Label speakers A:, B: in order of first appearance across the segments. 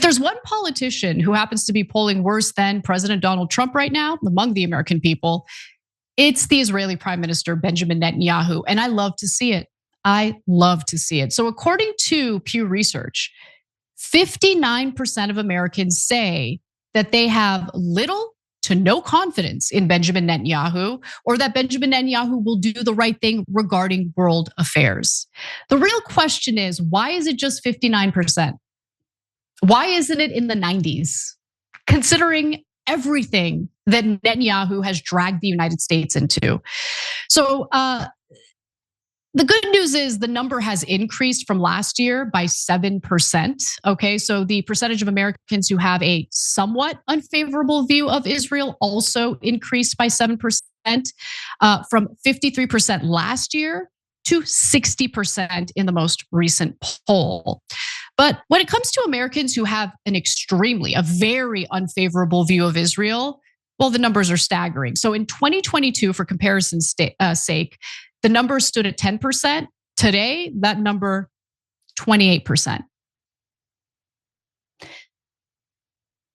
A: there's one politician who happens to be polling worse than President Donald Trump right now among the American people, it's the Israeli Prime Minister Benjamin Netanyahu. And I love to see it. I love to see it. So according to Pew Research, 59% of Americans say that they have little to no confidence in Benjamin Netanyahu, or that Benjamin Netanyahu will do the right thing regarding world affairs. The real question is, why is it just 59%? Why isn't it in the 90s? Considering everything that Netanyahu has dragged the United States into. So the good news is the number has increased from last year by 7%. Okay, so the percentage of Americans who have a somewhat unfavorable view of Israel also increased by 7%, from 53% last year to 60% in the most recent poll. But when it comes to Americans who have a very unfavorable view of Israel, well, the numbers are staggering. So in 2022, for comparison's sake, the number stood at 10%. Today, that number, 28%.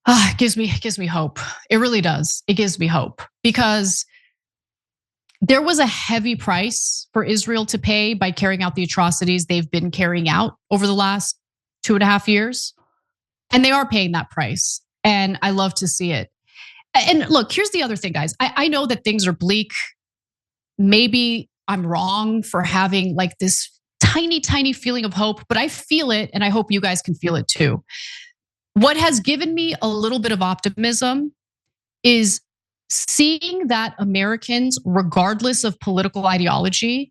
A: It gives me hope. It really does. It gives me hope because there was a heavy price for Israel to pay by carrying out the atrocities they've been carrying out over the last 2.5 years. And they are paying that price. And I love to see it. And look, here's the other thing, guys. I know that things are bleak. Maybe I'm wrong for having like this tiny feeling of hope, but I feel it and I hope you guys can feel it too. What has given me a little bit of optimism is seeing that Americans, regardless of political ideology,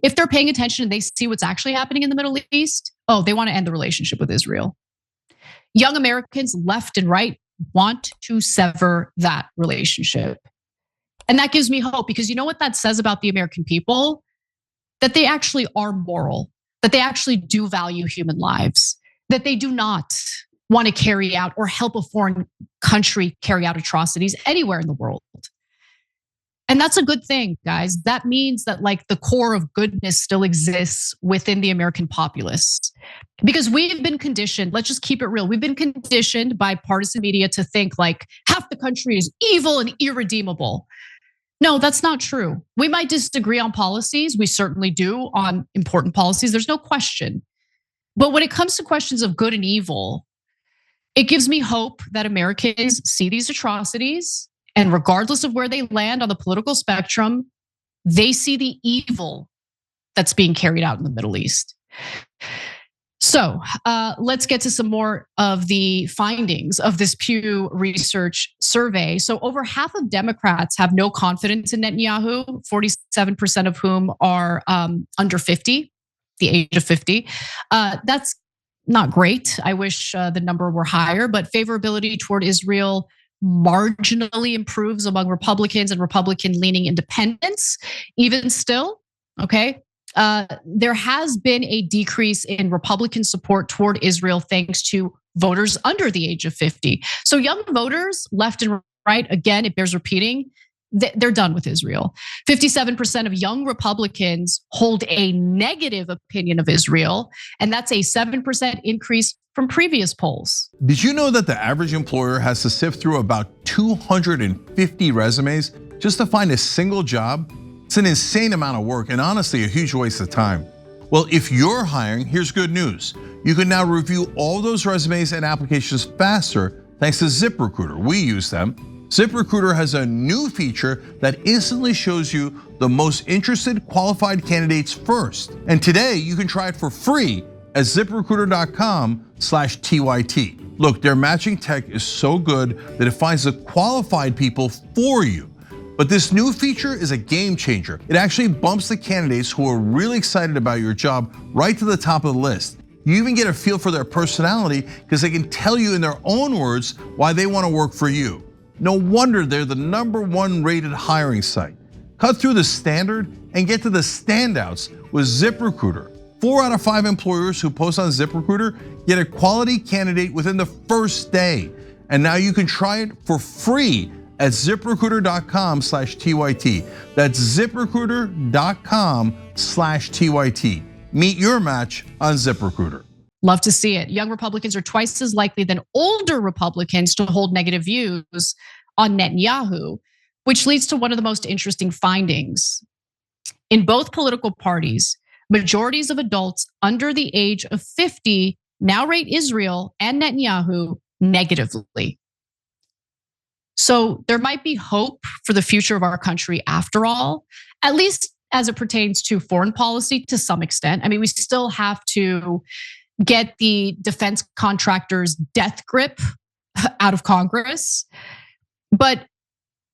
A: if they're paying attention and they see what's actually happening in the Middle East, they want to end the relationship with Israel. Young Americans, left and right, want to sever that relationship. And that gives me hope because you know what that says about the American people? That they actually are moral, that they actually do value human lives, that they do not want to carry out or help a foreign country carry out atrocities anywhere in the world. And that's a good thing, guys. That means that like the core of goodness still exists within the American populace. Because we've been conditioned, let's just keep it real. We've been conditioned by partisan media to think like half the country is evil and irredeemable. No, that's not true. We might disagree on policies. We certainly do on important policies. There's no question. But when it comes to questions of good and evil, it gives me hope that Americans see these atrocities, and regardless of where they land on the political spectrum, they see the evil that's being carried out in the Middle East. So let's get to some more of the findings of this Pew Research survey. So over half of Democrats have no confidence in Netanyahu, 47% of whom are under 50, the age of 50. That's not great. I wish the number were higher, but favorability toward Israel marginally improves among Republicans and Republican-leaning independents, even still, okay? There has been a decrease in Republican support toward Israel thanks to voters under the age of 50. So young voters, left and right, again, it bears repeating, they're done with Israel. 57% of young Republicans hold a negative opinion of Israel, and that's a 7% increase from previous polls.
B: Did you know that the average employer has to sift through about 250 resumes just to find a single job? It's an insane amount of work and honestly a huge waste of time. Well, if you're hiring, here's good news. You can now review all those resumes and applications faster thanks to ZipRecruiter. We use them. ZipRecruiter has a new feature that instantly shows you the most interested qualified candidates first. And today you can try it for free at ZipRecruiter.com/TYT. Look, their matching tech is so good that it finds the qualified people for you. But this new feature is a game changer. It actually bumps the candidates who are really excited about your job right to the top of the list. You even get a feel for their personality because they can tell you in their own words why they want to work for you. No wonder they're the #1 rated hiring site. Cut through the standard and get to the standouts with ZipRecruiter. 4 out of 5 employers who post on ZipRecruiter get a quality candidate within the first day. And now you can try it for free at ZipRecruiter.com/TYT. That's ZipRecruiter.com/TYT. Meet your match on ZipRecruiter.
A: Love to see it. Young Republicans are twice as likely than older Republicans to hold negative views on Netanyahu, which leads to one of the most interesting findings. In both political parties, majorities of adults under the age of 50 now rate Israel and Netanyahu negatively. So there might be hope for the future of our country after all, at least as it pertains to foreign policy to some extent. I mean, we still have to get the defense contractors' death grip out of Congress. But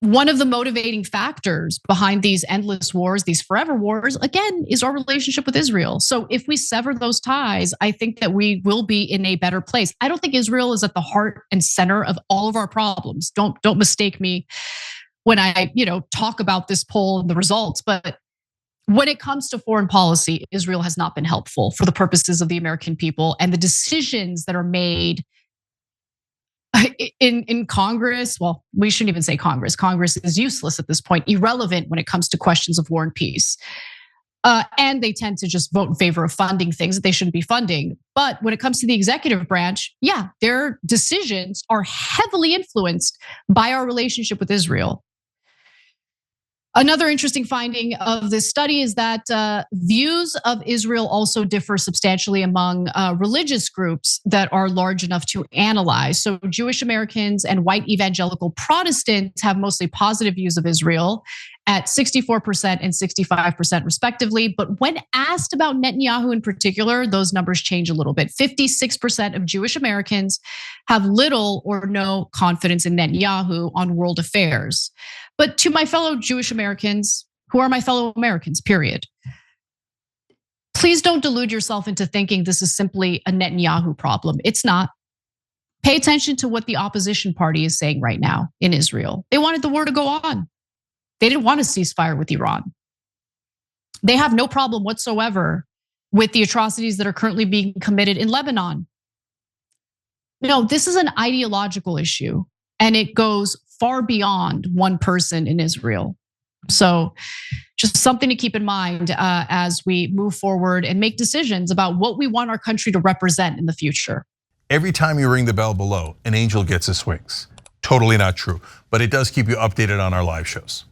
A: one of the motivating factors behind these endless wars, these forever wars, again, is our relationship with Israel. So if we sever those ties, I think that we will be in a better place. I don't think Israel is at the heart and center of all of our problems. Don't mistake me when I, talk about this poll and the results, but when it comes to foreign policy, Israel has not been helpful for the purposes of the American people, and the decisions that are made in Congress. Well, we shouldn't even say Congress. Congress is useless at this point, irrelevant when it comes to questions of war and peace. And they tend to just vote in favor of funding things that they shouldn't be funding. But when it comes to the executive branch, yeah, their decisions are heavily influenced by our relationship with Israel. Another interesting finding of this study is that views of Israel also differ substantially among religious groups that are large enough to analyze. So Jewish Americans and white evangelical Protestants have mostly positive views of Israel at 64% and 65% respectively. But when asked about Netanyahu in particular, those numbers change a little bit. 56% of Jewish Americans have little or no confidence in Netanyahu on world affairs. But to my fellow Jewish Americans, who are my fellow Americans, period, please don't delude yourself into thinking this is simply a Netanyahu problem. It's not. Pay attention to what the opposition party is saying right now in Israel. They wanted the war to go on. They didn't want a ceasefire with Iran. They have no problem whatsoever with the atrocities that are currently being committed in Lebanon. This is an ideological issue, and it goes far beyond one person in Israel. So just something to keep in mind as we move forward and make decisions about what we want our country to represent in the future.
B: Every time you ring the bell below, an angel gets his wings. Totally not true, but it does keep you updated on our live shows.